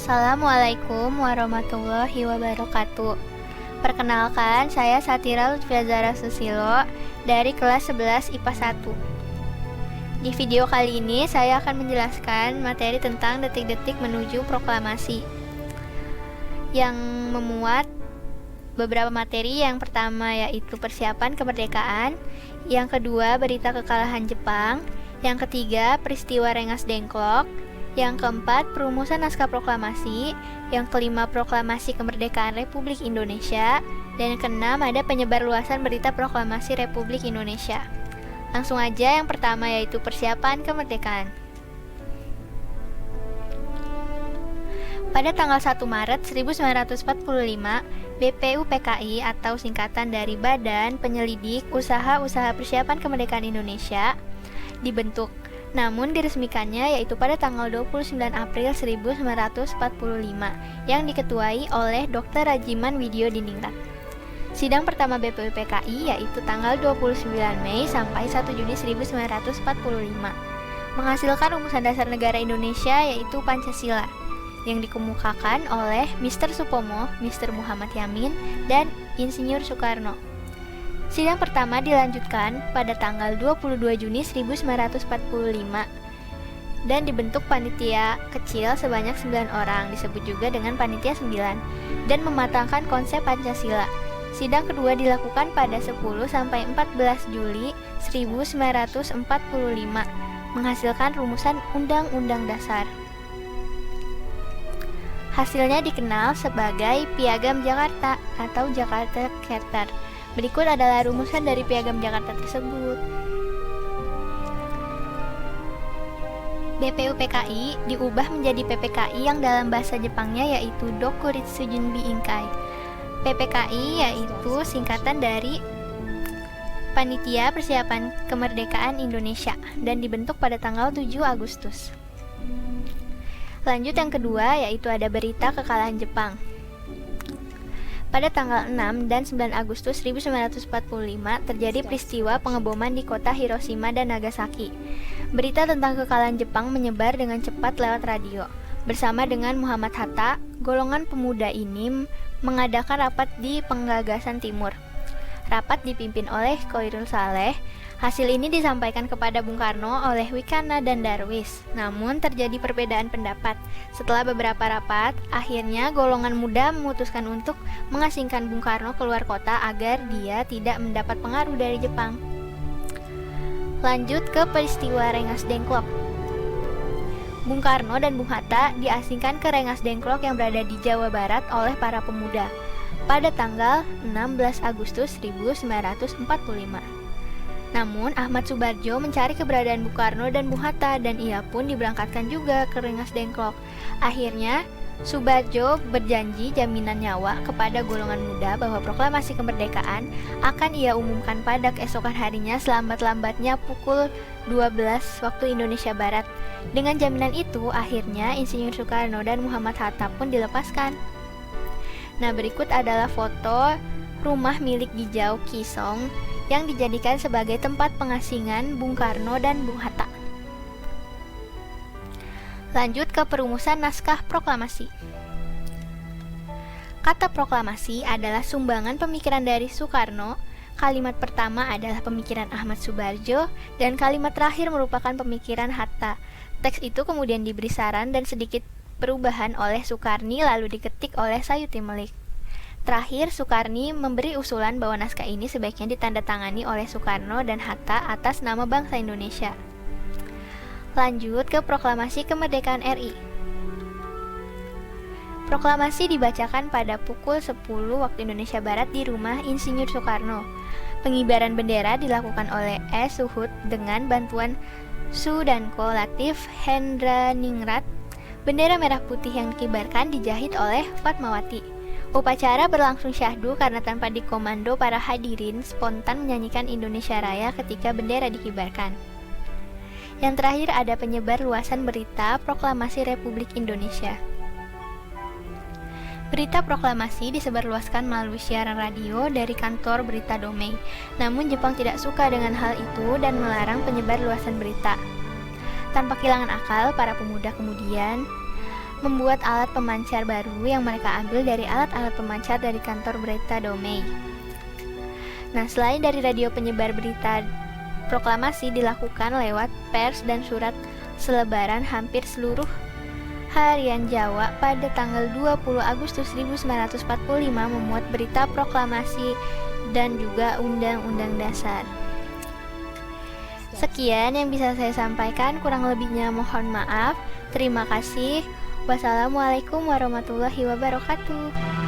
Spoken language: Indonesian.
Assalamualaikum warahmatullahi wabarakatuh. Perkenalkan, saya Satira Lutfia Zahra Susilo dari kelas 11 IPA 1. Di video kali ini saya akan menjelaskan materi tentang detik-detik menuju proklamasi yang memuat beberapa materi. Yang pertama yaitu persiapan kemerdekaan, yang kedua berita kekalahan Jepang, yang ketiga peristiwa Rengas Dengklok, yang keempat perumusan naskah proklamasi, yang kelima proklamasi kemerdekaan Republik Indonesia, dan yang keenam ada penyebar luasan berita proklamasi Republik Indonesia. Langsung aja, yang pertama yaitu persiapan kemerdekaan. Pada tanggal 1 Maret 1945, BPUPKI atau singkatan dari Badan Penyelidik Usaha-Usaha Persiapan Kemerdekaan Indonesia dibentuk. Namun diresmikannya yaitu pada tanggal 29 April 1945 yang diketuai oleh Dr. Rajiman Widyo Diningrat. Sidang pertama BPUPKI yaitu tanggal 29 Mei sampai 1 Juni 1945 menghasilkan rumusan dasar negara Indonesia yaitu Pancasila yang dikemukakan oleh Mr. Supomo, Mr. Muhammad Yamin, dan Insinyur Soekarno. Sidang pertama dilanjutkan pada tanggal 22 Juni 1945 dan dibentuk panitia kecil sebanyak 9 orang, disebut juga dengan panitia 9, dan mematangkan konsep Pancasila. Sidang kedua dilakukan pada 10 sampai 14 Juli 1945, menghasilkan rumusan Undang-Undang Dasar. Hasilnya dikenal sebagai Piagam Jakarta atau Jakarta Charter. Berikut adalah rumusan dari Piagam Jakarta tersebut. BPUPKI diubah menjadi PPKI yang dalam bahasa Jepangnya yaitu Dokuritsu Junbi Inkai. PPKI yaitu singkatan dari Panitia Persiapan Kemerdekaan Indonesia dan dibentuk pada tanggal 7 Agustus. Lanjut yang kedua yaitu ada berita kekalahan Jepang. Pada tanggal 6 dan 9 Agustus 1945 terjadi peristiwa pengeboman di kota Hiroshima dan Nagasaki. Berita tentang kekalahan Jepang menyebar dengan cepat lewat radio. Bersama dengan Muhammad Hatta, golongan pemuda ini mengadakan rapat di Penggagasan Timur. Rapat dipimpin oleh Khoirul Saleh. Hasil ini disampaikan kepada Bung Karno oleh Wikana dan Darwis. Namun terjadi perbedaan pendapat. Setelah beberapa rapat, akhirnya golongan muda memutuskan untuk mengasingkan Bung Karno keluar kota agar dia tidak mendapat pengaruh dari Jepang. Lanjut ke peristiwa Rengas Dengklok. Bung Karno dan Bung Hatta diasingkan ke Rengas Dengklok yang berada di Jawa Barat oleh para pemuda pada tanggal 16 Agustus 1945. Namun, Ahmad Soebardjo mencari keberadaan Bung Karno dan Bung Hatta dan ia pun diberangkatkan juga ke Rengas Dengklok. Akhirnya, Soebardjo berjanji jaminan nyawa kepada golongan muda bahwa proklamasi kemerdekaan akan ia umumkan pada keesokan harinya selambat-lambatnya pukul 12 waktu Indonesia Barat. Dengan jaminan itu, akhirnya Insinyur Soekarno dan Muhammad Hatta pun dilepaskan. Nah, berikut adalah foto rumah milik Gijau Kisong yang dijadikan sebagai tempat pengasingan Bung Karno dan Bung Hatta. Lanjut ke perumusan naskah proklamasi. Kata proklamasi adalah sumbangan pemikiran dari Soekarno. Kalimat pertama adalah pemikiran Ahmad Soebardjo dan kalimat terakhir merupakan pemikiran Hatta. Teks itu kemudian diberi saran dan sedikit perubahan oleh Soekarni lalu diketik oleh Sayuti Melik. Terakhir, Soekarni memberi usulan bahwa naskah ini sebaiknya ditandatangani oleh Soekarno dan Hatta atas nama bangsa Indonesia. Lanjut ke proklamasi kemerdekaan RI. Proklamasi dibacakan pada pukul 10 waktu Indonesia Barat di rumah Insinyur Soekarno. Pengibaran bendera dilakukan oleh S. Suhut dengan bantuan Sudanko Latif Hendra Ningrat. Bendera merah putih yang dikibarkan dijahit oleh Fatmawati. Upacara berlangsung syahdu karena tanpa dikomando para hadirin spontan menyanyikan Indonesia Raya ketika bendera dikibarkan. Yang terakhir ada penyebar luasan berita proklamasi Republik Indonesia. Berita proklamasi disebarluaskan melalui siaran radio dari kantor berita Domei. Namun Jepang tidak suka dengan hal itu dan melarang penyebar luasan berita. Tanpa kehilangan akal, para pemuda kemudian membuat alat pemancar baru yang mereka ambil dari alat-alat pemancar dari kantor berita Domei. Nah, selain dari radio penyebar berita, proklamasi dilakukan lewat pers dan surat selebaran hampir seluruh harian Jawa pada tanggal 20 Agustus 1945 memuat berita proklamasi dan juga Undang-Undang Dasar. Sekian yang bisa saya sampaikan, kurang lebihnya mohon maaf. Terima kasih. Wassalamualaikum warahmatullahi wabarakatuh.